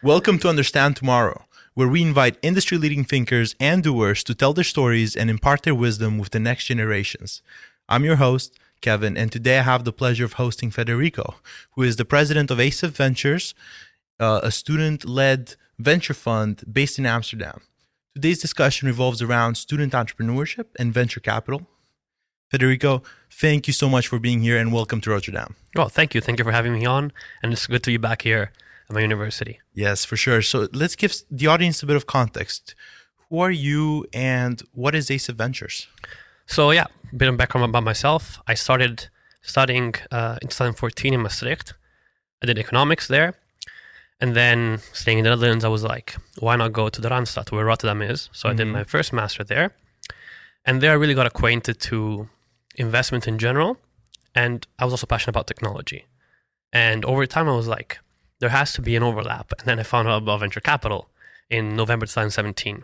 Welcome to Understand Tomorrow, where we invite industry-leading thinkers and doers to tell their stories and impart their wisdom with the next generations. I'm your host, Kevin, and today I have the pleasure of hosting Federico, who is the President of ASIF Ventures, a student-led venture fund based in Amsterdam. Today's discussion revolves around student entrepreneurship and venture capital. Federico, thank you so much for being here and welcome to Rotterdam. Well, thank you. Thank you for having me on. And it's good to be back here at my university. Yes, for sure. So let's give the audience a bit of context. Who are you and what is ASIF Ventures? So yeah, a bit of background about myself. I started studying in 2014 in Maastricht. I did economics there. And then staying in the Netherlands, I was like, why not go to the Randstad, where Rotterdam is? So I did my first master there. And there I really got acquainted to investment in general. And I was also passionate about technology. And over time, I was like, there has to be an overlap. And then I found out about venture capital in November 2017.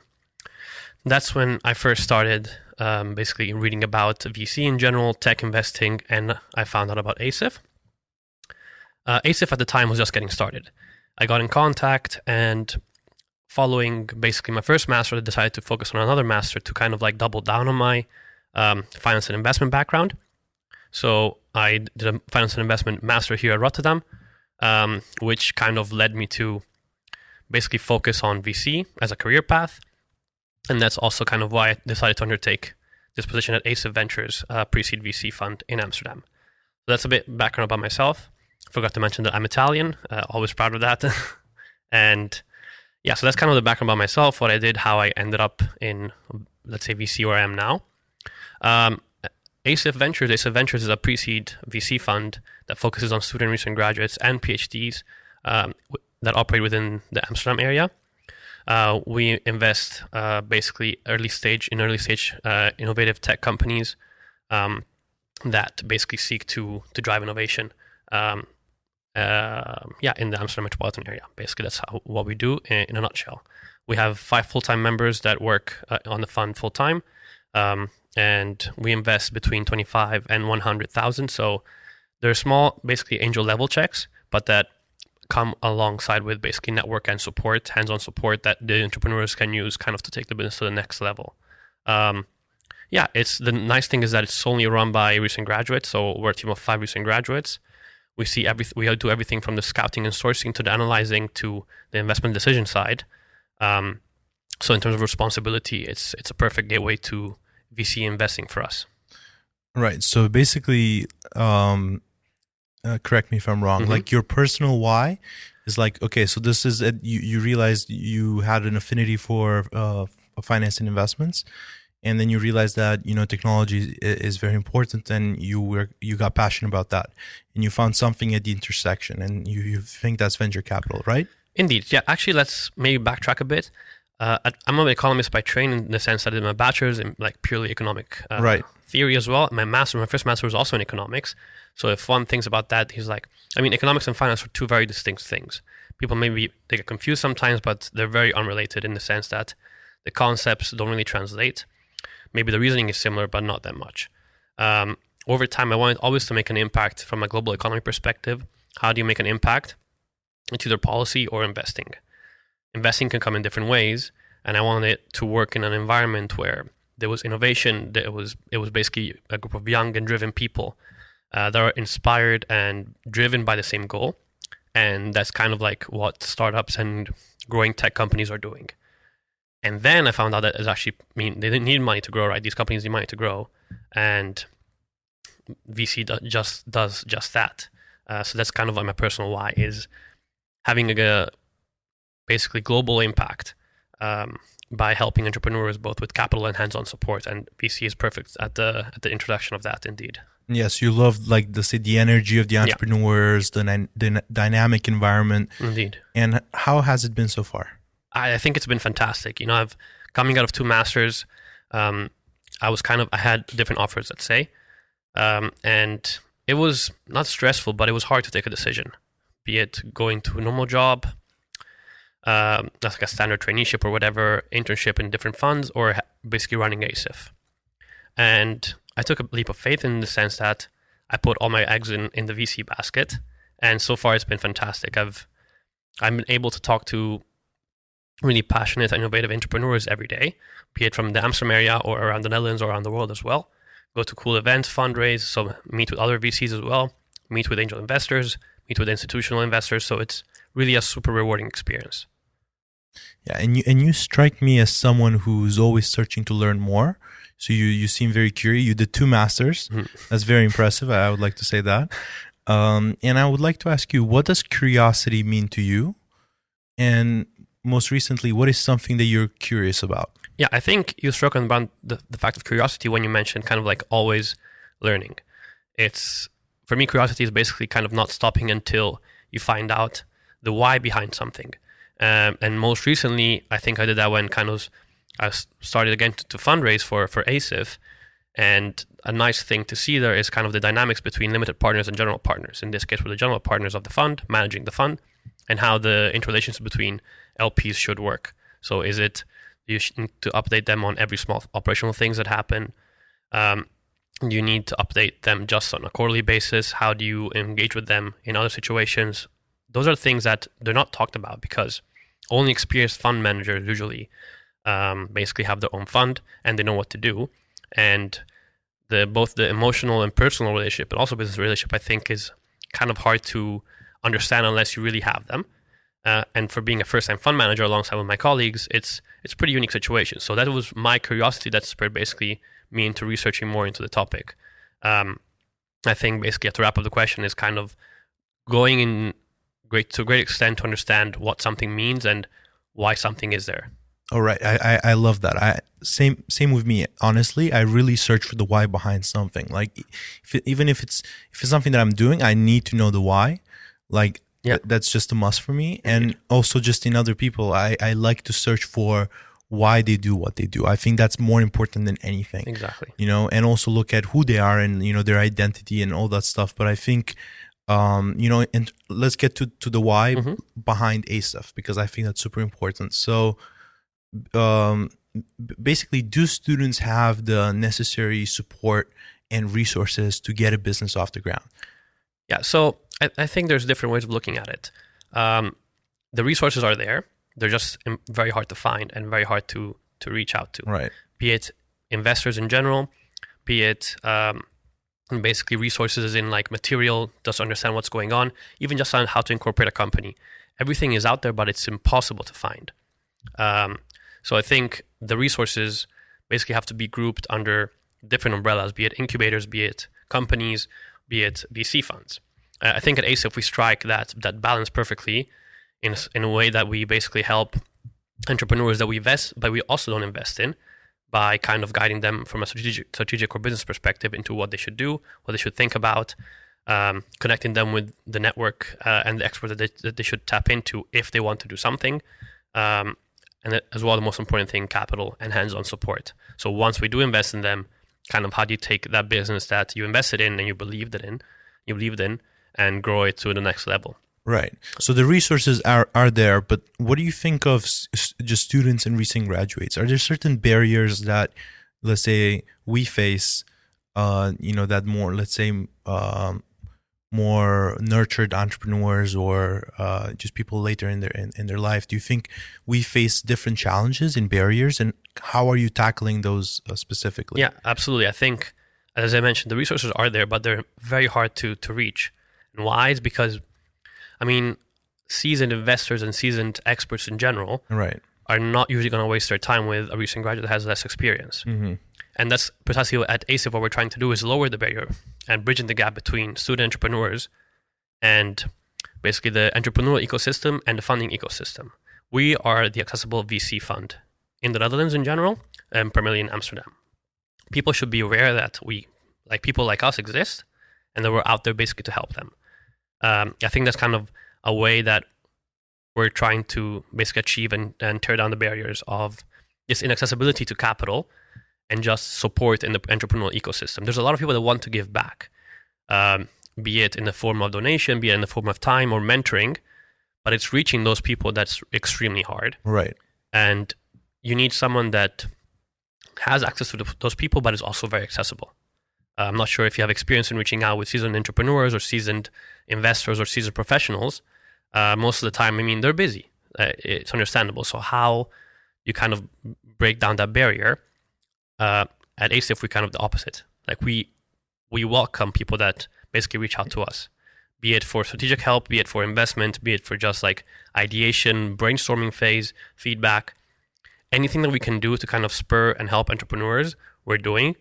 That's when I first started basically reading about VC in general, tech investing, and I found out about ASIF. ASIF at the time was just getting started. I got in contact, and following basically my first master, I decided to focus on another master to kind of like double down on my finance and investment background. So I did a finance and investment master here at Rotterdam, which kind of led me to basically focus on VC as a career path. And that's also kind of why I decided to undertake this position at ASIF Ventures, pre-seed VC fund in Amsterdam. So that's a bit background about myself. Forgot to mention that I'm Italian, always proud of that. And yeah, so that's kind of the background about myself, what I did, how I ended up in, let's say, VC where I am now. ASIF Ventures is a pre-seed VC fund that focuses on student research graduates and PhDs that operate within the Amsterdam area. We invest basically early stage innovative tech companies that basically seek to drive innovation. In the Amsterdam metropolitan area. Basically, that's what we do in a nutshell. We have 5 full-time members that work on the fund full-time. And we invest between 25 and 100,000. So they're small, basically angel level checks, but that come alongside with basically network and support, hands-on support that the entrepreneurs can use kind of to take the business to the next level. It's the nice thing is that it's solely run by recent graduates. So we're a team of 5 recent graduates. We see we do everything from the scouting and sourcing to the analyzing to the investment decision side. So in terms of responsibility, it's a perfect gateway to VC investing for us. Right. So basically, correct me if I'm wrong, like your personal why is like, okay, so this is it. You realized you had an affinity for finance and investments. And then you realized that, technology is very important and you got passionate about that. And you found something at the intersection and you think that's venture capital, right? Indeed. Yeah. Actually, let's maybe backtrack a bit. I'm an economist by training in the sense that I did my bachelor's in like purely economic theory as well. My first master was also in economics. So if one thinks about that, he's like, economics and finance are 2 very distinct things. People they get confused sometimes, but they're very unrelated in the sense that the concepts don't really translate. Maybe the reasoning is similar, but not that much. Over time, I wanted always to make an impact from a global economy perspective. How do you make an impact? It's either policy or investing. Investing can come in different ways, and I wanted it to work in an environment where there was innovation. It was basically a group of young and driven people that are inspired and driven by the same goal. And that's kind of like what startups and growing tech companies are doing. And then I found out that they didn't need money to grow, right? These companies need money to grow. And VC does just that. So that's kind of like my personal why is having a basically global impact by helping entrepreneurs both with capital and hands-on support. And VC is perfect at the introduction of that, indeed. Yes, you love the energy of the entrepreneurs, the dynamic environment. Indeed. And how has it been so far? I think it's been fantastic. I've coming out of 2 masters. I had different offers, let's say, and it was not stressful, but it was hard to take a decision. Be it going to a normal job, that's like a standard traineeship or whatever, internship in different funds, or basically running ASIF. And I took a leap of faith in the sense that I put all my eggs in the VC basket, and so far it's been fantastic. I've I'm able to talk to really passionate and innovative entrepreneurs every day, be it from the Amsterdam area or around the Netherlands or around the world as well. Go to cool events, fundraise, so meet with other VCs as well, meet with angel investors, meet with institutional investors. So it's really a super rewarding experience. Yeah, and you strike me as someone who's always searching to learn more. So you seem very curious. You did 2 masters. Mhm. That's very impressive. I would like to say that. And I would like to ask you, what does curiosity mean to you? And most recently, what is something that you're curious about? Yeah, I think you struck on the fact of curiosity when you mentioned kind of like always learning. For me, curiosity is basically kind of not stopping until you find out the why behind something. And most recently, I think I did that when I started again to fundraise for ASIF. And a nice thing to see there is kind of the dynamics between limited partners and general partners. In this case, we're the general partners of the fund, managing the fund, and how the interrelations between LPs should work. So is it you need to update them on every small operational things that happen? You need to update them just on a quarterly basis. How do you engage with them in other situations? Those are things that they're not talked about because only experienced fund managers usually basically have their own fund and they know what to do. And both the emotional and personal relationship, but also business relationship, I think is kind of hard to understand unless you really have them. And for being a first-time fund manager alongside with my colleagues, it's a pretty unique situation. So that was my curiosity that spurred basically me into researching more into the topic. I think basically to wrap up the question is kind of going to a great extent to understand what something means and why something is there. All right, I love that. Same with me. Honestly, I really search for the why behind something. Like, even if it's something that I'm doing, I need to know the why. Like, yeah, that's just a must for me. And also, just in other people, I like to search for why they do what they do. I think that's more important than anything. Exactly. And also look at who they are and their identity and all that stuff. But I think, and let's get to the why behind ASIF, because I think that's super important. So. Basically, do students have the necessary support and resources to get a business off the ground? Yeah, so I think there's different ways of looking at it. The resources are there. They're just very hard to find and very hard to reach out to. Right. Be it investors in general, be it basically resources in like material, just to understand what's going on, even just on how to incorporate a company. Everything is out there, but it's impossible to find. So I think the resources basically have to be grouped under different umbrellas, be it incubators, be it companies, be it VC funds. I think at ASIF we strike that balance perfectly in a way that we basically help entrepreneurs that we invest, but we also don't invest in, by kind of guiding them from a strategic or business perspective into what they should do, what they should think about, connecting them with the network and the experts that they should tap into if they want to do something. And as well, the most important thing, capital and hands-on support. So once we do invest in them, kind of how do you take that business that you invested in and you believed in, and grow it to the next level? Right. So the resources are there, but what do you think of just students and recent graduates? Are there certain barriers that, let's say, we face, that more, let's say, more nurtured entrepreneurs or just people later in their life? Do you think we face different challenges and barriers, and how are you tackling those specifically? Yeah, absolutely. I think, as I mentioned, the resources are there, but they're very hard to reach. And why? It's because, seasoned investors and seasoned experts in general are not usually going to waste their time with a recent graduate that has less experience. Mm-hmm. And that's precisely what at ASIF what we're trying to do, is lower the barrier and bridging the gap between student entrepreneurs and basically the entrepreneurial ecosystem and the funding ecosystem. We are the accessible VC fund in the Netherlands in general, and primarily in Amsterdam. People should be aware that people like us exist, and that we're out there basically to help them. I think that's kind of a way that we're trying to basically achieve and tear down the barriers of this inaccessibility to capital and just support in the entrepreneurial ecosystem. There's a lot of people that want to give back, be it in the form of donation, be it in the form of time or mentoring, but it's reaching those people that's extremely hard. Right. And you need someone that has access to those people, but is also very accessible. I'm not sure if you have experience in reaching out with seasoned entrepreneurs or seasoned investors or seasoned professionals, Most of the time, I mean, they're busy. It's understandable. So how you kind of break down that barrier? At ASIF, we kind of the opposite. Like we welcome people that basically reach out to us, be it for strategic help, be it for investment, be it for just like ideation, brainstorming phase, feedback, anything that we can do to kind of spur and help entrepreneurs, we're doing,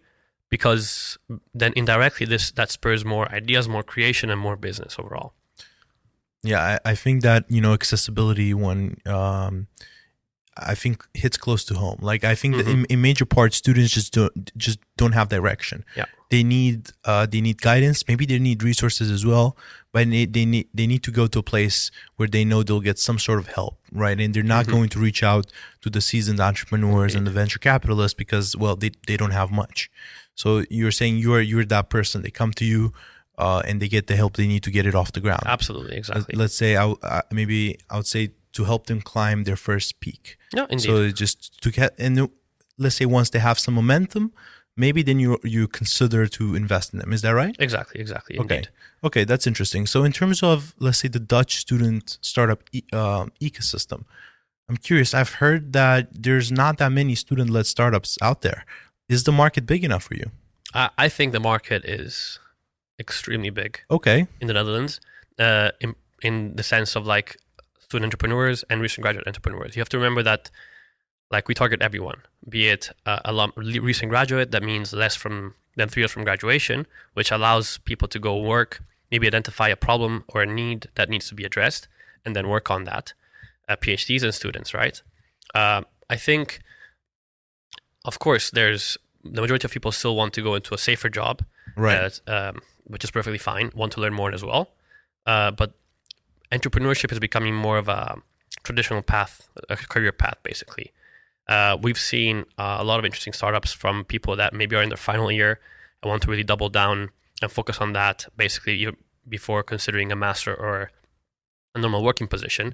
because then indirectly that spurs more ideas, more creation, and more business overall. Yeah, I think that, accessibility one, I think hits close to home. Like I think that in major part, students just don't have direction. Yeah. They need guidance. Maybe they need resources as well, but they need to go to a place where they know they'll get some sort of help, right? And they're not going to reach out to the seasoned entrepreneurs and the venture capitalists because, well, they don't have much. So you're saying you're that person. They come to you, and they get the help they need to get it off the ground. Absolutely, exactly. Let's say I would say to help them climb their first peak. Yeah, indeed. So just to get, and let's say once they have some momentum, maybe then you consider to invest in them. Is that right? Exactly. Okay, that's interesting. So in terms of, let's say, the Dutch student startup ecosystem, I'm curious. I've heard that there's not that many student-led startups out there. Is the market big enough for you? I think the market is extremely big. Okay. In the Netherlands, in the sense of like student entrepreneurs and recent graduate entrepreneurs. You have to remember that, like, we target everyone, be it a recent graduate, that means less than 3 years from graduation, which allows people to go work, maybe identify a problem or a need that needs to be addressed, and then work on that. PhDs and students, right? I think, of course, there's the majority of people still want to go into a safer job, right? Which is perfectly fine, want to learn more as well. But entrepreneurship is becoming more of a traditional path, a career path, basically. We've seen a lot of interesting startups from people that maybe are in their final year and want to really double down and focus on that, basically, even before considering a master or a normal working position.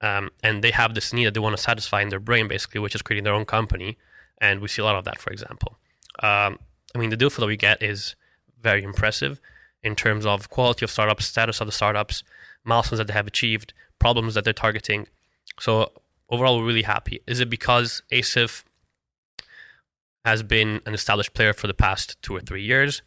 And they have this need that they want to satisfy in their brain, basically, which is creating their own company. And we see a lot of that, for example. I mean, the deal flow that we get is very impressive in terms of quality of startups, status of the startups, milestones that they have achieved, problems that they're targeting. So overall, we're really happy. Is it because ASIF has been an established player for the past 2 or 3 years?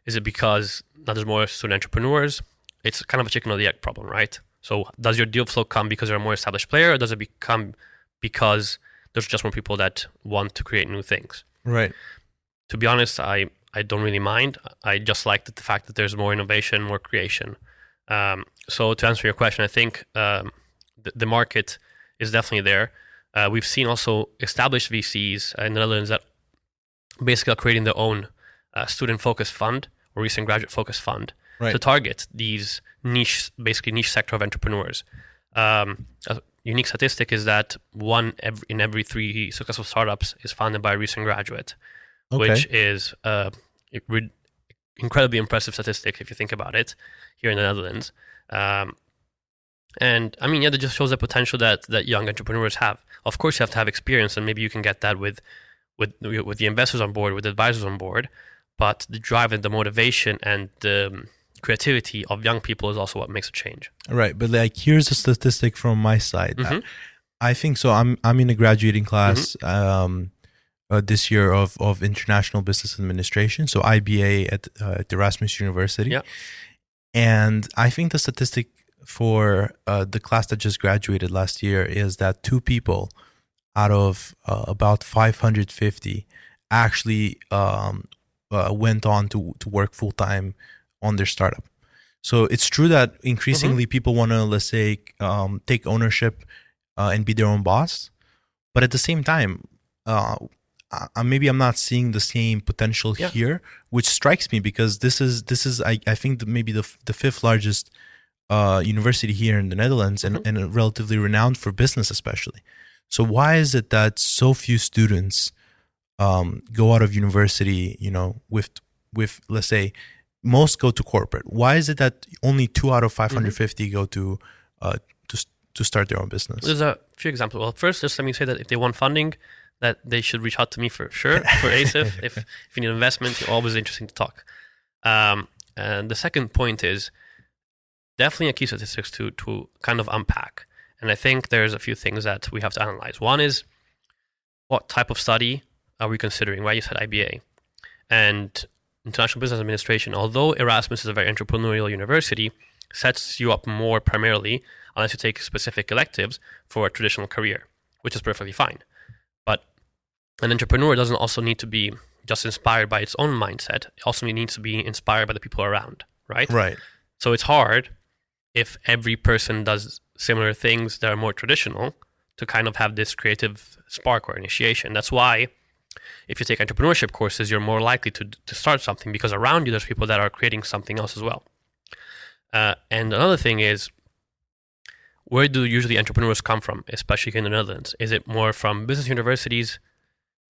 Is it because now there's more student entrepreneurs? It's kind of a chicken or the egg problem, right? So does your deal flow come because you're a more established player, or does it become because there's just more people that want to create new things? Right. To be honest, I don't really mind. I just like the fact that there's more innovation, more creation. So to answer your question, I think the market is definitely there. We've seen also established VCs in the Netherlands that basically are creating their own student-focused fund or recent graduate-focused fund to target these niche sector of entrepreneurs. A unique statistic is that in every 3 successful startups is founded by a recent graduate, which is incredibly impressive statistic if you think about it here in the Netherlands. And I mean, that just shows the potential that young entrepreneurs have. Of course, you have to have experience, and maybe you can get that with the investors on board, with the advisors on board. But the drive and the motivation and the creativity of young people is also what makes a change. Right, but like, here's a statistic from my side. I think so. I'm in a graduating class this year of International Business Administration, so IBA at Erasmus University. Yeah. And I think the statistic for the class that just graduated last year is that 2 people out of about 550 actually went on to work full-time on their startup. So it's true that increasingly people want to, let's say, take ownership and be their own boss. But at the same time, maybe I'm not seeing the same potential here, which strikes me because this is I think maybe the 5th largest university here in the Netherlands and relatively renowned for business especially. So why is it that so few students go out of university, with let's say, most go to corporate? Why is it that only 2 out of 550 go to start their own business? There's a few examples. Well, first, just let me say that if they want funding, that they should reach out to me for sure, for ASIF. if you need investment, you're always interesting to talk. And the second point is definitely a key statistics to kind of unpack. And I think there's a few things that we have to analyze. One is, what type of study are we considering? Right? You said IBA. And International Business Administration, although Erasmus is a very entrepreneurial university, sets you up more primarily, unless you take specific electives, for a traditional career, which is perfectly fine. But an entrepreneur doesn't also need to be just inspired by its own mindset. It also needs to be inspired by the people around, right? Right. So it's hard if every person does similar things that are more traditional to kind of have this creative spark or initiation. That's why if you take entrepreneurship courses, you're more likely to start something, because around you there's people that are creating something else as well. And another thing is, where do usually entrepreneurs come from, especially in the Netherlands? Is it more from business universities?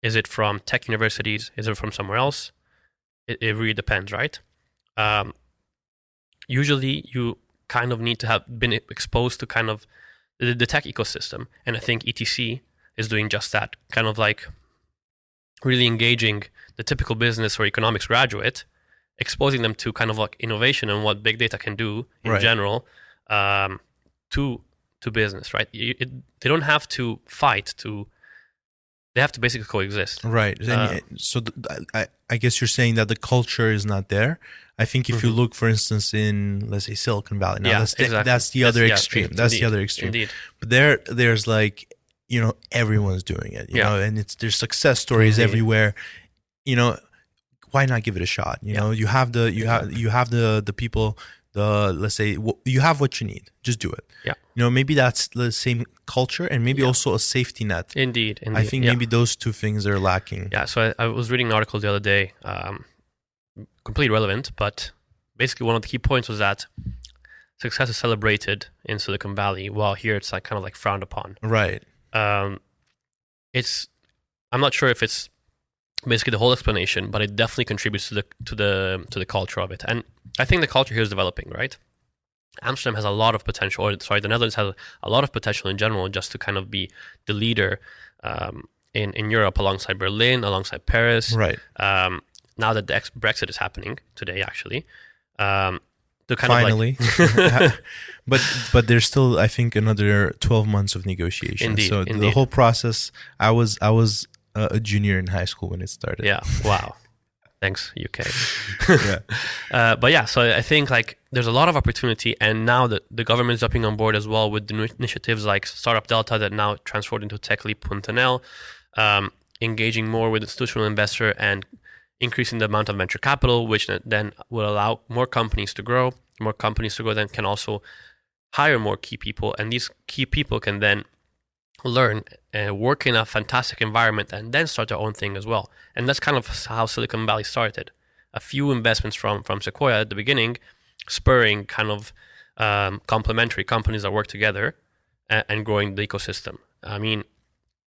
Is it from tech universities? Is it from somewhere else? It really depends, right? Usually you kind of need to have been exposed to kind of the tech ecosystem. And I think ETC is doing just that, kind of like really engaging the typical business or economics graduate, exposing them to kind of like innovation and what big data can do in general to business, right? They don't have to fight they have to basically coexist. Right. So I guess you're saying that the culture is not there. I think if you look, for instance, in, let's say, Silicon Valley, now that's the other extreme. That's the other extreme. Indeed. But there's like, everyone's doing it, you know, and there's success stories everywhere. Why not give it a shot? You know, you have the people, let's say, you have what you need. Just do it. Yeah. Maybe that's the same culture, and maybe also a safety net. Indeed. I think maybe those two things are lacking. Yeah. So I was reading an article the other day, completely relevant, but basically one of the key points was that success is celebrated in Silicon Valley, while here it's like kind of like frowned upon. Right. I'm not sure if it's basically the whole explanation, but it definitely contributes to the culture of it. And I think the culture here is developing, right? Amsterdam has a lot of potential, the Netherlands has a lot of potential in general, just to kind of be the leader in Europe, alongside Berlin, alongside Paris. Right. Now that the Brexit is happening today, actually, to kind finally, but there's still, I think, another 12 months of negotiation. Indeed. The whole process, I was a junior in high school when it started. Yeah. Wow. Thanks, UK. But yeah, so I think like there's a lot of opportunity, and now that the government is jumping on board as well with the new initiatives like Startup Delta that now transformed into TechLeap.nl, engaging more with institutional investor and increasing the amount of venture capital, which then will allow more companies to grow. More companies to grow then can also hire more key people, and these key people can then learn and work in a fantastic environment and then start their own thing as well. And that's kind of how Silicon Valley started. A few investments from Sequoia at the beginning, spurring kind of complementary companies that work together and growing the ecosystem. I mean,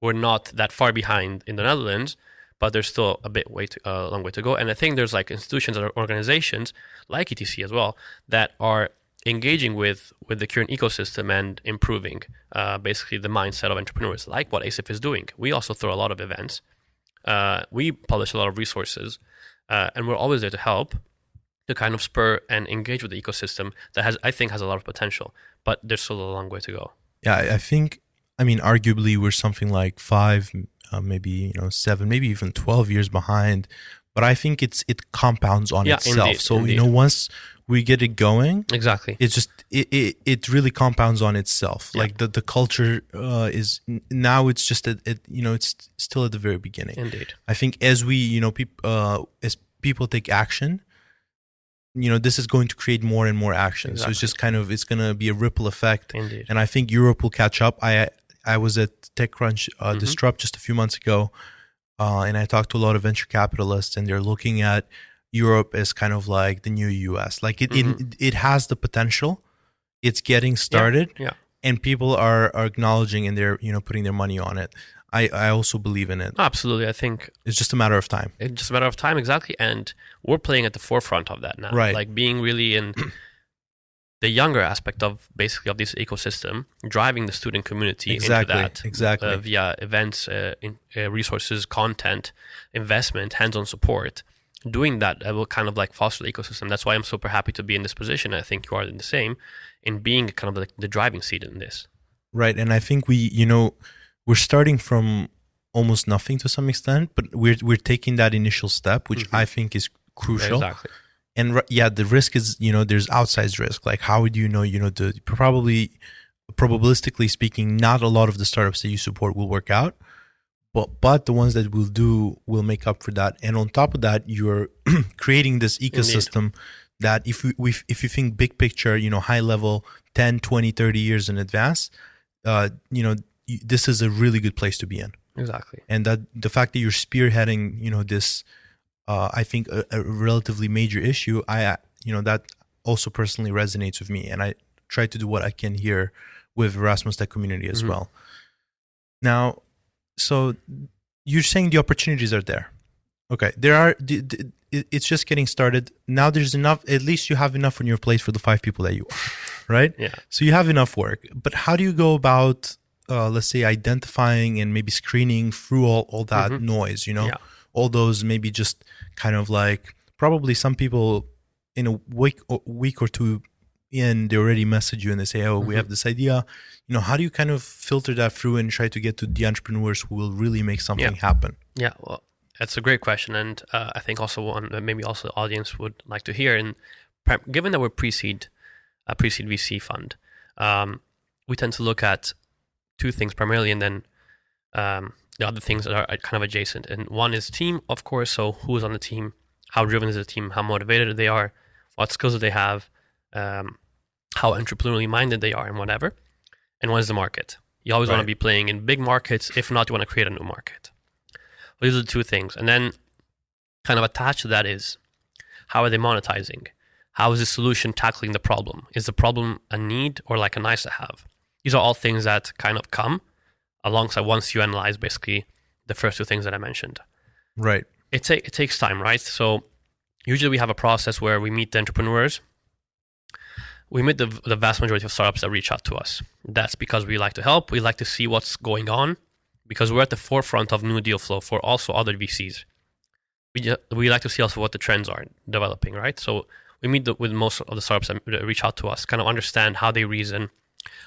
we're not that far behind in the Netherlands, but there's still a long way to go. And I think there's like institutions or organizations like ETC as well that are engaging with the current ecosystem and improving basically the mindset of entrepreneurs, like what ASIF is doing. We also throw a lot of events. We publish a lot of resources, and we're always there to help, to kind of spur and engage with the ecosystem that I think has a lot of potential, but there's still a long way to go. Yeah, I think, arguably we're something like 5, maybe 7, maybe even 12 years behind, but I think it compounds on itself. Indeed, so indeed. Once we get it going, exactly, it's just it really compounds on itself. Yeah. Like the culture is now, it's just it's still at the very beginning. Indeed, I think as we as people take action, this is going to create more and more action. Exactly. So it's just it's going to be a ripple effect. Indeed. And I think Europe will catch up. I was at TechCrunch Disrupt just a few months ago, and I talked to a lot of venture capitalists, and they're looking at Europe as kind of like the new US. Like it has the potential. It's getting started, and people are acknowledging, and they're putting their money on it. I also believe in it. Absolutely, I think it's just a matter of time. It's just a matter of time, exactly. And we're playing at the forefront of that now, right? Like being really in the younger aspect of this ecosystem, driving the student community into that via events, resources, content, investment, hands-on support. doing that, it will kind of like foster the ecosystem. That's why I'm super happy to be in this position. I think you are the same, in being kind of like the driving seat in this. Right. And I think we're starting from almost nothing to some extent, but we're taking that initial step, which I think is crucial. Exactly. And the risk is, there's outsized risk. Like, how would probably, probabilistically speaking, not a lot of the startups that you support will work out, but the ones that will make up for that. And on top of that, you're creating this ecosystem that if you think big picture, high level, 10, 20, 30 years in advance, this is a really good place to be in. Exactly. And that the fact that you're spearheading, this, I think a relatively major issue, that also personally resonates with me. And I try to do what I can here with Erasmus Tech community as well. Now, so you're saying the opportunities are there. Okay. There are, it's just getting started. Now there's enough, at least you have enough on your plate for the 5 people that you are, right? Yeah. So you have enough work, but how do you go about, let's say, identifying and maybe screening through all that noise, all those maybe just kind of like, probably some people in a week or two in, they already message you and they say, oh, we have this idea. How do you kind of filter that through and try to get to the entrepreneurs who will really make something happen? Yeah, well, that's a great question. And I think also one that maybe also the audience would like to hear. And given that we're pre-seed VC fund, we tend to look at 2 things primarily, and then the other things that are kind of adjacent. And one is team, of course. So who is on the team? How driven is the team? How motivated they are? What skills do they have? How entrepreneurially minded they are, and whatever. And one is the market. You always want to be playing in big markets. If not, you want to create a new market. Well, these are the 2 things. And then kind of attached to that is, how are they monetizing? How is the solution tackling the problem? Is the problem a need or like a nice to have? These are all things that kind of come alongside once you analyze basically the first 2 things that I mentioned. Right. It takes time, right? So usually we have a process where we meet the entrepreneurs. We meet the vast majority of startups that reach out to us. That's because we like to help. We like to see what's going on because we're at the forefront of new deal flow for also other VCs. We like to see also what the trends are developing, right? So we meet with most of the startups that reach out to us, kind of understand how they reason.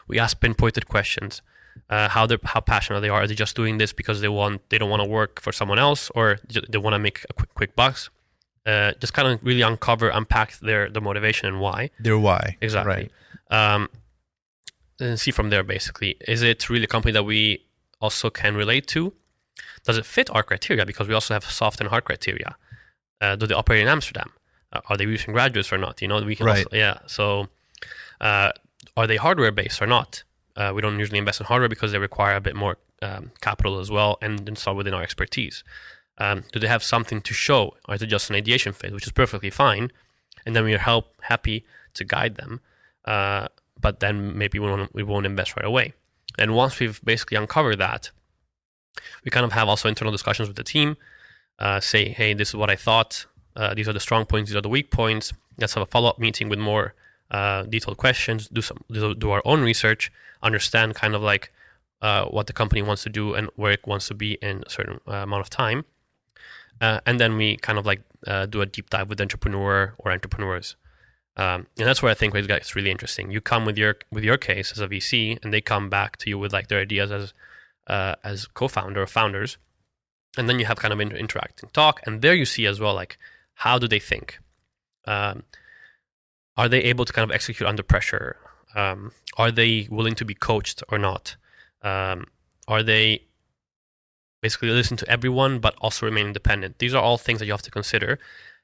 We ask pinpointed questions, how passionate they are. Are they just doing this because they don't want to work for someone else, or they want to make a quick bucks? Just kind of really unpack their motivation and why. Their why. Exactly. Right. And see from there, basically, is it really a company that we also can relate to? Does it fit our criteria? Because we also have soft and hard criteria. Do they operate in Amsterdam? Are they using graduates or not? We can also, so are they hardware based or not? We don't usually invest in hardware because they require a bit more capital as well, and it's not within our expertise. Do they have something to show, or is it just an ideation phase, which is perfectly fine, and then we are happy to guide them, but then maybe we won't invest right away. And once we've basically uncovered that, we kind of have also internal discussions with the team, say, hey, this is what I thought, these are the strong points, these are the weak points, let's have a follow-up meeting with more detailed questions, do our own research, understand kind of like what the company wants to do and where it wants to be in a certain amount of time. And then we kind of like do a deep dive with the entrepreneur or entrepreneurs. And that's where I think it's really interesting. You come with your case as a VC, and they come back to you with like their ideas as co-founder or founders. And then you have kind of interacting talk. And there you see as well, like, how do they think? Are they able to kind of execute under pressure? Are they willing to be coached or not? Are they basically listen to everyone but also remain independent? These are all things that you have to consider.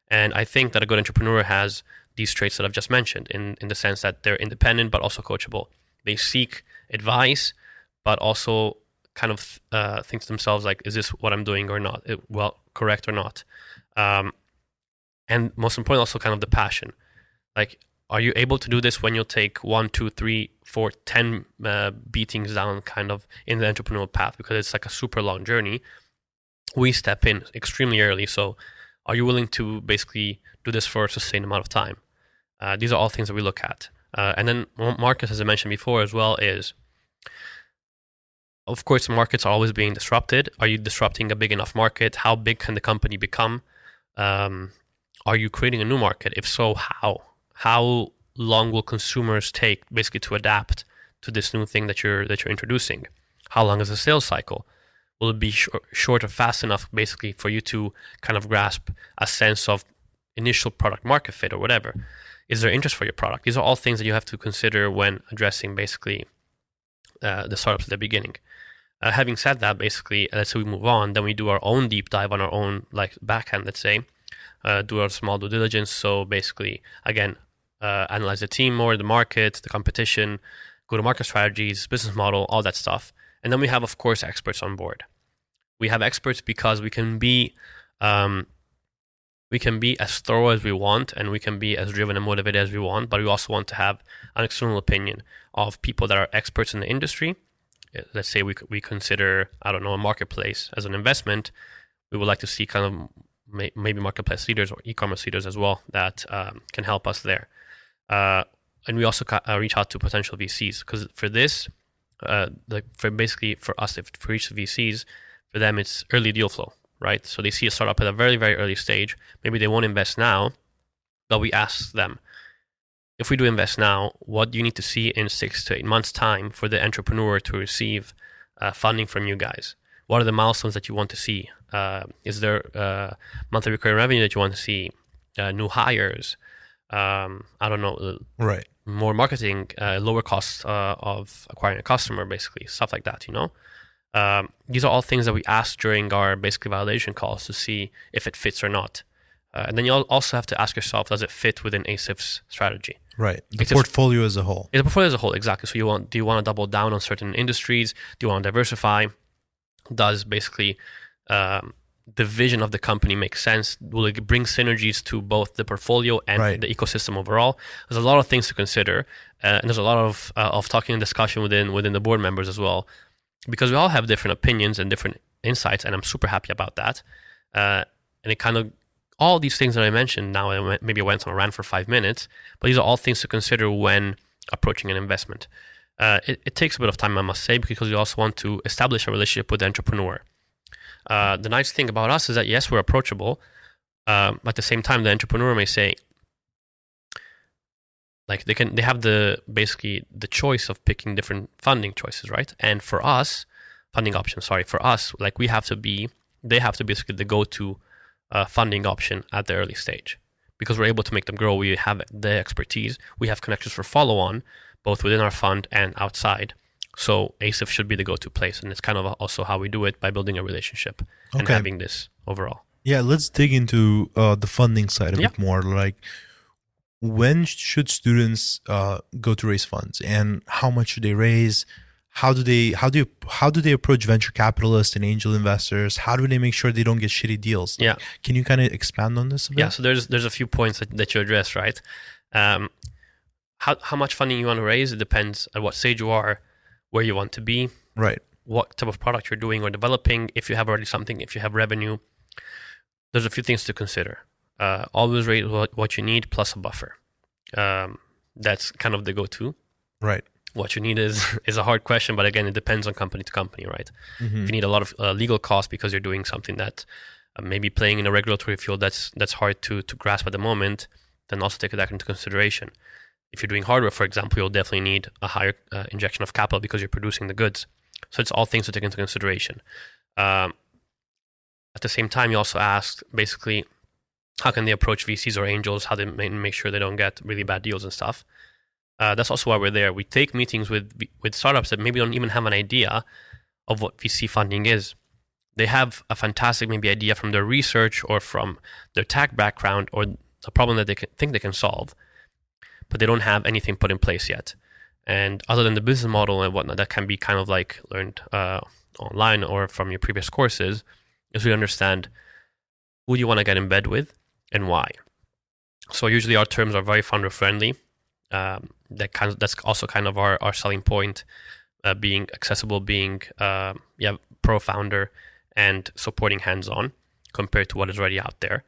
And I think that a good entrepreneur has these traits that I've just mentioned in the sense that they're independent but also coachable. They seek advice but also kind of think to themselves like, is this what I'm doing or not? Correct or not? And most importantly, also kind of the passion. Like, are you able to do this when you'll take 1, 2, 3, 4, 10 beatings down kind of in the entrepreneurial path? Because it's like a super long journey. We step in extremely early. So are you willing to basically do this for a sustained amount of time? These are all things that we look at. And then markets, as I mentioned before as well, is, of course, markets are always being disrupted. Are you disrupting a big enough market? How big can the company become? are you creating a new market? If so, how? How long will consumers take basically to adapt to this new thing that you're introducing? How long is the sales cycle? Will it be short or fast enough basically for you to kind of grasp a sense of initial product market fit or whatever? Is there interest for your product? These are all things that you have to consider when addressing basically the startups at the beginning. Having said that, basically, let's say we move on, then we do our own deep dive on our own like backhand, let's say, do our small due diligence. So basically, again, analyze the team more, the market, the competition, go-to-market strategies, business model, all that stuff. And then we have, of course, experts on board. We have experts because we can be as thorough as we want, and we can be as driven and motivated as we want, but we also want to have an external opinion of people that are experts in the industry. Let's say we consider, I don't know, a marketplace as an investment. We would like to see kind of maybe marketplace leaders or e-commerce leaders as well that can help us there. And we also reach out to potential VCs, because for this, for us, for each VCs, for them it's early deal flow, right? So they see a startup at a very, very early stage. Maybe they won't invest now, but we ask them, if we do invest now, what do you need to see in 6 to 8 months' time for the entrepreneur to receive funding from you guys? What are the milestones that you want to see? Is there monthly recurring revenue that you want to see? New hires? I don't know. Right. More marketing, lower costs of acquiring a customer, basically, stuff like that, These are all things that we ask during our basically validation calls to see if it fits or not. And then you also have to ask yourself, does it fit within ASIF's strategy? Right. The portfolio as a whole. Yeah, the portfolio as a whole, exactly. So do you want to double down on certain industries? Do you want to diversify? Does basically the vision of the company make sense? Will it bring synergies to both the portfolio and the ecosystem overall? There's a lot of things to consider, and there's a lot of talking and discussion within the board members as well, because we all have different opinions and different insights, and I'm super happy about that. And it kind of, all these things that I mentioned now, maybe I went on a rant for 5 minutes, but these are all things to consider when approaching an investment. It takes a bit of time, I must say, because you also want to establish a relationship with the entrepreneur. The nice thing about us is that, yes, we're approachable, but at the same time, the entrepreneur may say, like they have the choice of picking different funding choices, right? And for us, funding options, for us, like they have to be basically the go-to funding option at the early stage, because we're able to make them grow. We have the expertise, we have connections for follow-on, both within our fund and outside. So ASIF should be the go-to place, and it's kind of also how we do it, by building a relationship and having this overall. Yeah, let's dig into the funding side a bit more. Like, when should students go to raise funds, and how much should they raise? How do they approach venture capitalists and angel investors? How do they make sure they don't get shitty deals? Yeah, can you kind of expand on this a bit? Yeah, so there's a few points that you address, right? How much funding you want to raise, it depends at what stage you are, where you want to be, right? What type of product you're doing or developing, if you have already something, if you have revenue. There's a few things to consider. Always raise what you need plus a buffer. That's kind of the go-to. Right. What you need is a hard question, but again, it depends on company to company, right? Mm-hmm. If you need a lot of legal costs because you're doing something that maybe playing in a regulatory field that's hard to grasp at the moment, then also take that into consideration. If you're doing hardware, for example, you'll definitely need a higher injection of capital because you're producing the goods. So it's all things to take into consideration. At the same time, you also ask, basically, how can they approach VCs or angels? How they make sure they don't get really bad deals and stuff. That's also why we're there. We take meetings with startups that maybe don't even have an idea of what VC funding is. They have a fantastic maybe idea from their research or from their tech background or a problem that they think they can solve, but they don't have anything put in place yet. And other than the business model and whatnot, that can be kind of like learned online or from your previous courses, is we understand who you want to get in bed with and why. So usually our terms are very founder friendly. That's also kind of our selling point, being accessible, being pro founder, and supporting hands-on compared to what is already out there.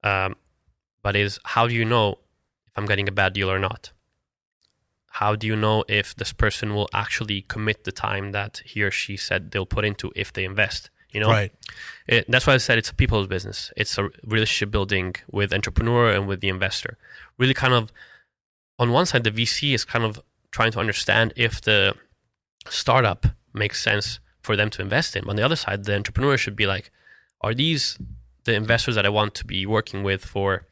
But how do you know if I'm getting a bad deal or not? How do you know if this person will actually commit the time that he or she said they'll put into if they invest? Right. That's why I said it's a people's business. It's a relationship building with entrepreneur and with the investor. Really kind of, on one side, the VC is kind of trying to understand if the startup makes sense for them to invest in. On the other side, the entrepreneur should be like, are these the investors that I want to be working with for,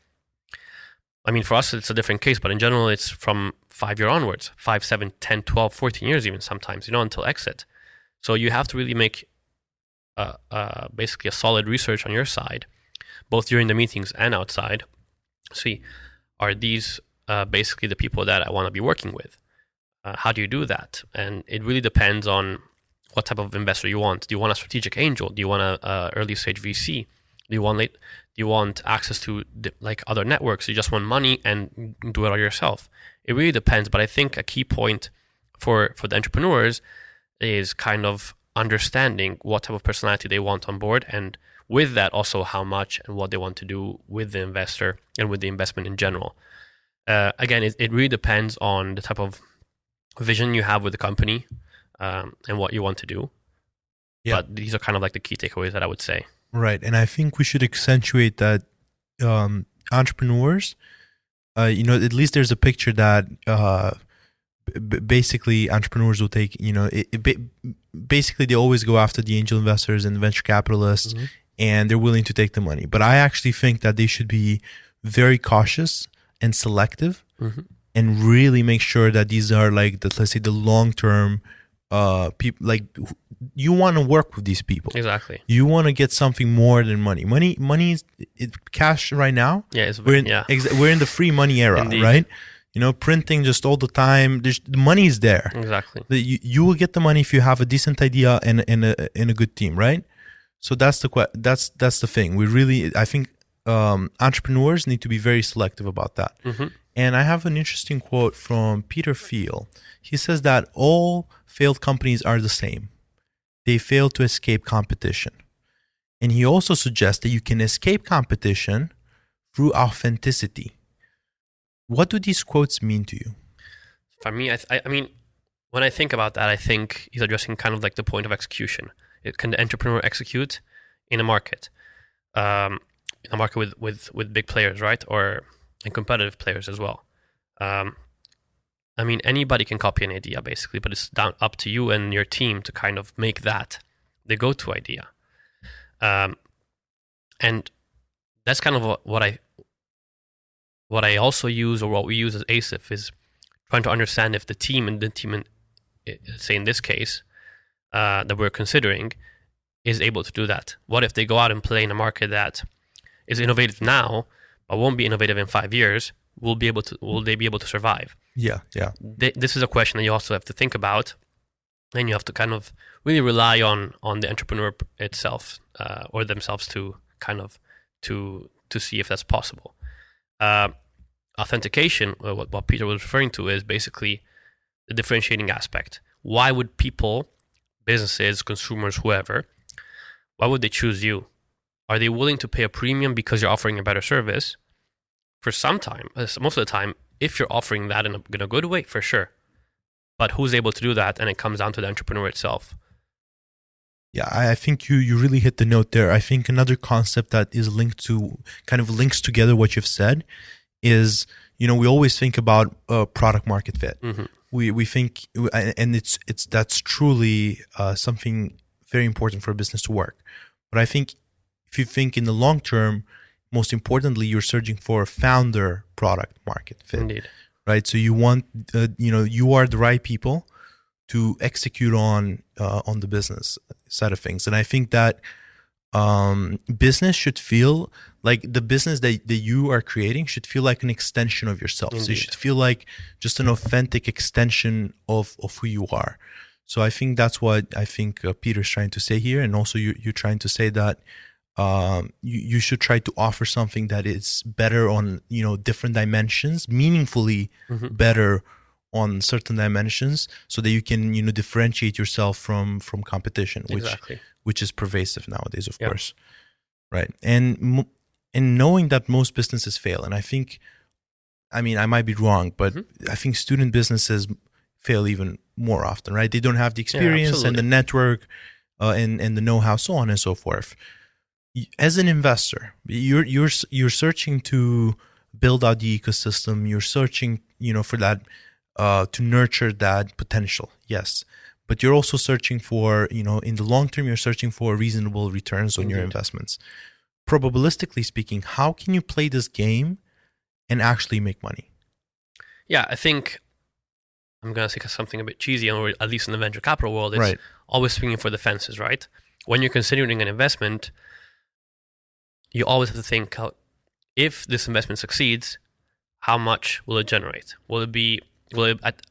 I mean, for us, it's a different case, but in general, it's from 5 years onwards, 5, 7, 10, 12, 14 years even sometimes, until exit. So you have to really make basically a solid research on your side, both during the meetings and outside. See, are these basically the people that I want to be working with? How do you do that? And it really depends on what type of investor you want. Do you want a strategic angel? Do you want a early stage VC? Do you want access to like other networks? Do you just want money and do it all yourself? It really depends. But I think a key point for the entrepreneurs is kind of understanding what type of personality they want on board, and with that also how much and what they want to do with the investor and with the investment in general. Again, it really depends on the type of vision you have with the company and what you want to do. Yeah. But these are kind of like the key takeaways that I would say. Right. And I think we should accentuate that entrepreneurs, at least there's a picture that basically entrepreneurs will take, basically they always go after the angel investors and the venture capitalists, and they're willing to take the money. But I actually think that they should be very cautious and selective and really make sure that these are like, let's say, the long-term people. Like, you want to work with these people. Exactly. You want to get something more than money. Money is cash right now. Yeah, we're in the free money era. Indeed. Right? Printing just all the time. The money is there. Exactly. You will get the money if you have a decent idea and a good team, right? So that's the thing. I think entrepreneurs need to be very selective about that. And I have an interesting quote from Peter Thiel. He says that all failed companies are the same. They fail to escape competition. And he also suggests that you can escape competition through authenticity. What do these quotes mean to you? For me, I mean, when I think about that, I think he's addressing kind of like the point of execution. Can the entrepreneur execute in a market? With big players, right? And competitive players as well. I mean, anybody can copy an idea basically, but it's up to you and your team to kind of make that the go-to idea. And that's kind of what I also use, or what we use as ASIF, is trying to understand if the team, say in this case, that we're considering, is able to do that. What if they go out and play in a market that is innovative now, but won't be innovative in 5 years? Will they be able to survive? Yeah. This is a question that you also have to think about, and you have to kind of really rely on the entrepreneur itself or themselves to kind of to see if that's possible. Authentication, what Peter was referring to, is basically the differentiating aspect. Why would people, businesses, consumers, whoever, why would they choose you? Are they willing to pay a premium because you're offering a better service? For some time, most of the time, if you're offering that in a good way, for sure. But who's able to do that? And it comes down to the entrepreneur itself. Yeah, I think you really hit the note there. I think another concept that is links together what you've said is, we always think about product market fit. We think, and that's truly something very important for a business to work. But I think if you think in the long term, most importantly, you're searching for a founder product market fit. Indeed. Right? So you want, you are the right people to execute on the business side of things. And I think that business should feel like the business that you are creating should feel like an extension of yourself. Indeed. So you should feel like just an authentic extension of who you are. So I think that's what I think Peter's trying to say here. And also you're trying to say that you should try to offer something that is better on, different dimensions, meaningfully better on certain dimensions, so that you can, differentiate yourself from competition, which is pervasive nowadays, of course. Right. And knowing that most businesses fail, and I might be wrong, but I think student businesses fail even more often, right? They don't have the experience and the network and the know-how, so on and so forth. As an investor, you're searching to build out the ecosystem. You're searching, for that, to nurture that potential. Yes. But you're also searching for, in the long term, you're searching for reasonable returns on your investments. Probabilistically speaking, how can you play this game and actually make money? Yeah, I think I'm going to say something a bit cheesy, or at least in the venture capital world, it's always swinging for the fences, right? When you're considering an investment, you always have to think, if this investment succeeds, how much will it generate? Will it be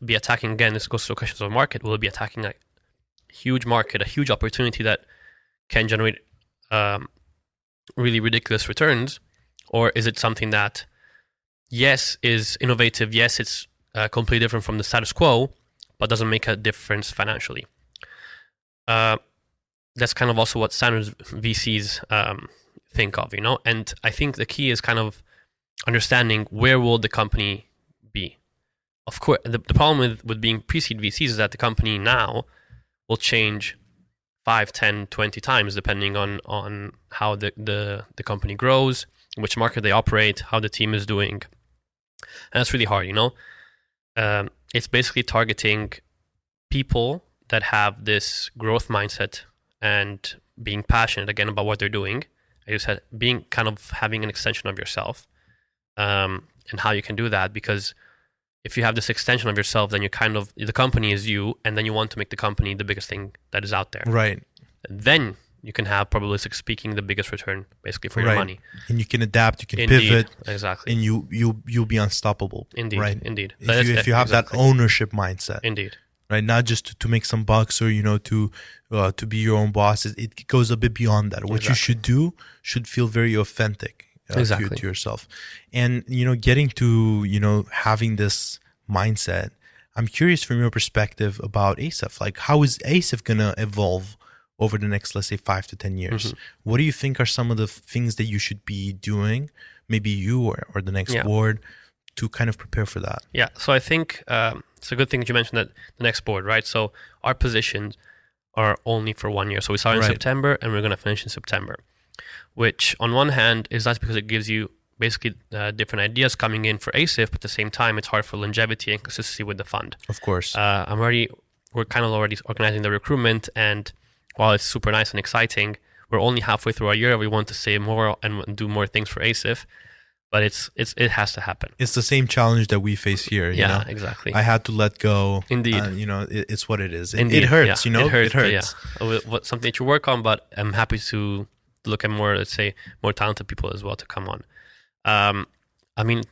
attacking, again, this goes to the questions of market, will it be attacking a huge market, a huge opportunity that can generate really ridiculous returns? Or is it something that, yes, is innovative, yes, it's completely different from the status quo, but doesn't make a difference financially? That's kind of also what standard VCs think of, And I think the key is kind of understanding where will the company be. Of course, the problem with being pre-seed VCs is that the company now will change 5, 10, 20 times depending on how the company grows, which market they operate, how the team is doing. And that's really hard, It's basically targeting people that have this growth mindset and being passionate, again, about what they're doing. I just said being kind of having an extension of yourself, and how you can do that, because if you have this extension of yourself, then the company is you, and then you want to make the company the biggest thing that is out there. Right. And then you can have, probabilistic speaking, the biggest return basically for your money. And you can adapt, you can pivot. Exactly. And you'll be unstoppable. Indeed. Right? Indeed. If you have that ownership mindset. Indeed. Right, not just to make some bucks or to be your own boss. It goes a bit beyond that. What you should do should feel very authentic to yourself, and getting to having this mindset. I'm curious from your perspective about ASIF. Like, how is ASIF gonna evolve over the next, let's say, 5 to 10 years? Mm-hmm. What do you think are some of the things that you should be doing, maybe you or the next board, to kind of prepare for that? Yeah, so I think it's a good thing that you mentioned that the next board, right? So our positions are only for 1 year. So we start in September and we're going to finish in September, which on one hand is nice because it gives you basically different ideas coming in for ASIF, but at the same time, it's hard for longevity and consistency with the fund. Of course. We're kind of already organizing the recruitment, and while it's super nice and exciting, we're only halfway through our year. We want to say more and do more things for ASIF. But it has to happen. It's the same challenge that we face here. Yeah, exactly. I had to let go. Indeed. It's what it is. Indeed. It hurts, It hurts. Something that you work on, but I'm happy to look at more, let's say, more talented people as well to come on.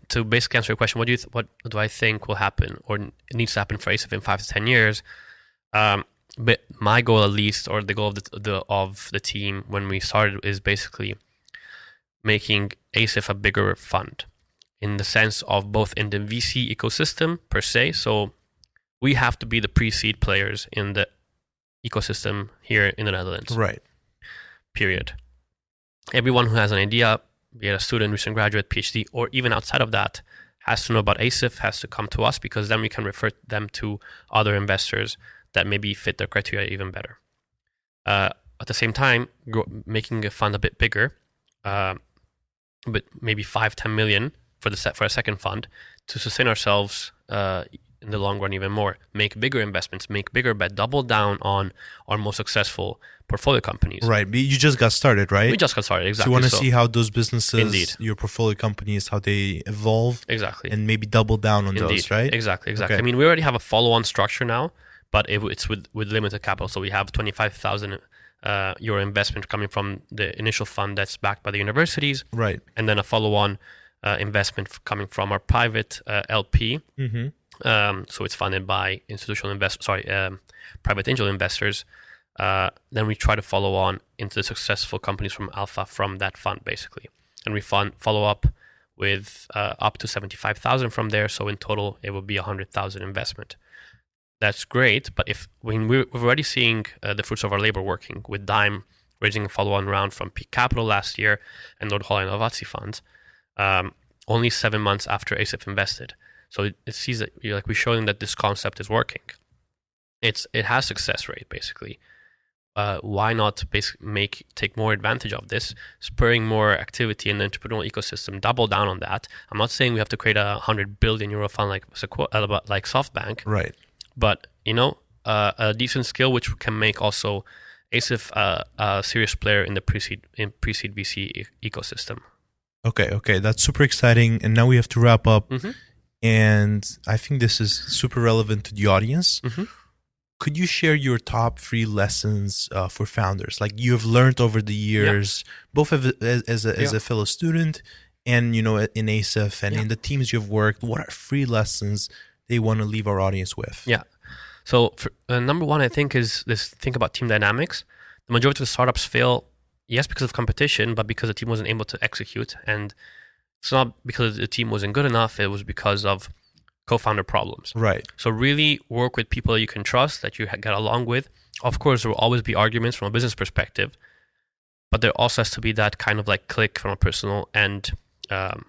To basically answer your question, what do I think will happen or needs to happen for ASIF in 5 to 10 years? But my goal, at least, or the goal of the team when we started, is basically making ASIF a bigger fund in the sense of both in the VC ecosystem per se. So we have to be the pre-seed players in the ecosystem here in the Netherlands. Right. Period. Everyone who has an idea, be it a student, recent graduate, PhD, or even outside of that, has to know about ASIF, has to come to us, because then we can refer them to other investors that maybe fit their criteria even better. At the same time, making a fund a bit bigger, but maybe 5-10 million for a second fund to sustain ourselves in the long run even more. Make bigger investments, make bigger bet, double down on our most successful portfolio companies. Right, but you just got started, right? We just got started, exactly. So you want to see how those businesses, your portfolio companies, how they evolve, exactly, and maybe double down on those, right? Exactly. Okay. I mean, we already have a follow-on structure now, but it's with limited capital. So we have 25,000 euro investment coming from the initial fund that's backed by the universities, right? And then a follow-on investment coming from our private LP. Mm-hmm. So it's funded by private angel investors. Then we try to follow on into the successful companies from Alpha from that fund, basically, and we follow up with up to 75,000 from there. So in total, it will be 100,000 investment. That's great, but we're already seeing the fruits of our labor working with Dime raising a follow-on round from Peak Capital last year and Noord-Holland Innovatie Funds, only 7 months after ASIF invested. So it sees that we show them that this concept is working. It has success rate, basically. why not take more advantage of this, spurring more activity in the entrepreneurial ecosystem, double down on that. I'm not saying we have to create a 100 billion euro fund like SoftBank, Right. but a decent skill which can make also ASIF a serious player in the pre-seed VC ecosystem. Okay, that's super exciting. And now we have to wrap up. Mm-hmm. And I think this is super relevant to the audience. Mm-hmm. Could you share your top 3 lessons for founders, like you have learned over the years, both as a fellow student and in ASIF and in the teams you've worked? What are 3 lessons they want to leave our audience with? Yeah. So number 1, I think, is this: think about team dynamics. The majority of the startups fail, yes, because of competition, but because the team wasn't able to execute. And it's not because the team wasn't good enough; it was because of co-founder problems. Right. So really work with people that you can trust, that you get along with. Of course, there will always be arguments from a business perspective, but there also has to be that kind of like click from a personal and from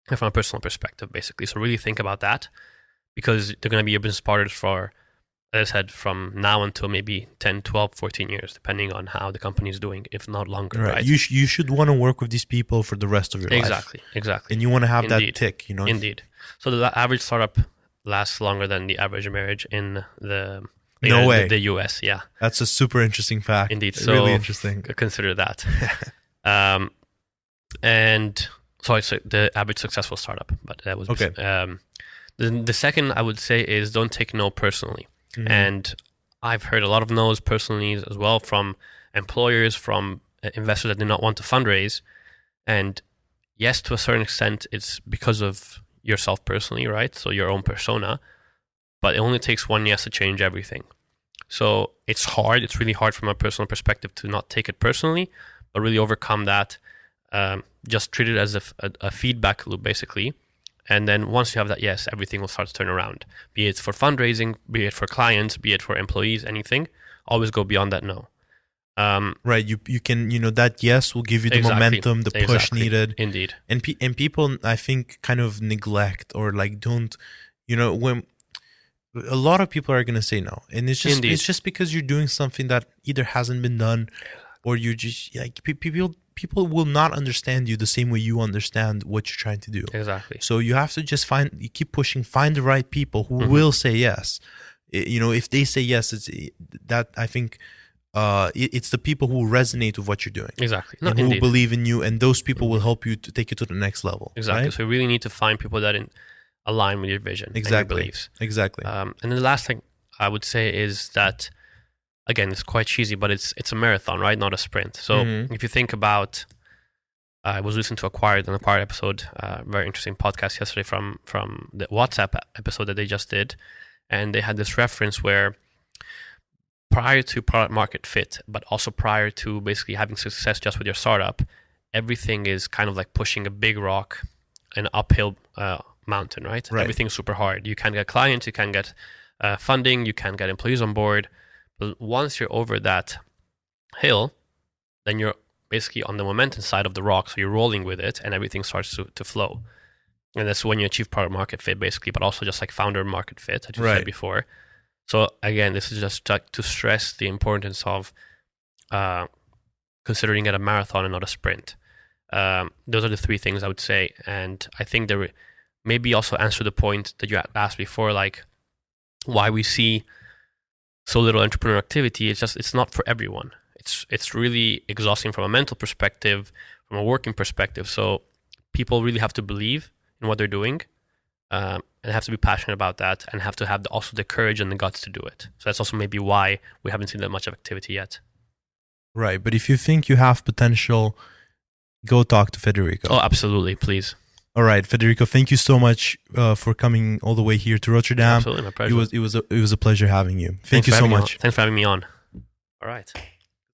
a personal perspective, basically. So really think about that, because they're going to be your business partners for, as I said, from now until maybe 10, 12, 14 years, depending on how the company is doing, if not longer. Right. You should want to work with these people for the rest of your life. Exactly. And you want to have that tick, Indeed. So the average startup lasts longer than the average marriage in the US. Yeah. That's a super interesting fact. Indeed. So really interesting. Consider that. And so the average successful startup, but that was okay. The second I would say is don't take no personally. Mm-hmm. And I've heard a lot of no's personally as well from employers, from investors that did not want to fundraise. And yes, to a certain extent, it's because of yourself personally, right? So your own persona. But it only takes one yes to change everything. So it's hard. It's really hard from a personal perspective to not take it personally, but really overcome that. Just treat it as a feedback loop, basically. And then once you have that yes, everything will start to turn around. Be it for fundraising, be it for clients, be it for employees, anything. Always go beyond that no. Right. You can, that yes will give you the momentum, the push needed. Indeed. And people, I think, kind of neglect or like don't, when a lot of people are going to say no. And it's just because you're doing something that either hasn't been done or you're just like people will not understand you the same way you understand what you're trying to do. Exactly. So you have to just keep pushing, find the right people who will say yes. If they say yes, it's that I think it's the people who resonate with what you're doing. Exactly. And who believe in you, and those people will help you to take you to the next level. Exactly. Right? So you really need to find people that align with your vision and your beliefs. Exactly. And then the last thing I would say is that, again, it's quite cheesy, but it's a marathon, right? Not a sprint. So if you think about, I was listening to an Acquired episode, very interesting podcast yesterday from the WhatsApp episode that they just did. And they had this reference where prior to product market fit, but also prior to basically having success just with your startup, everything is kind of like pushing a big rock, an uphill mountain, right? Everything's super hard. You can get clients, you can get funding, you can get employees on board. But once you're over that hill, then you're basically on the momentum side of the rock. So you're rolling with it and everything starts to flow. And that's when you achieve product market fit, basically, but also just like founder market fit, as you said before. So again, this is just to stress the importance of considering it a marathon and not a sprint. Those are the 3 things I would say. And I think they maybe also answer the point that you asked before, like why we see so little entrepreneurial activity. It's not for everyone. It's really exhausting from a mental perspective, from a working perspective. So people really have to believe in what they're doing, and have to be passionate about that, and have to have also the courage and the guts to do it. So that's also maybe why we haven't seen that much of activity yet. Right. But if you think you have potential, go talk to Federico. Oh, absolutely. Please. All right, Federico, thank you so much for coming all the way here to Rotterdam. Absolutely, my pleasure. It was a pleasure having you. Thank you so much. Thanks for having me on. All right.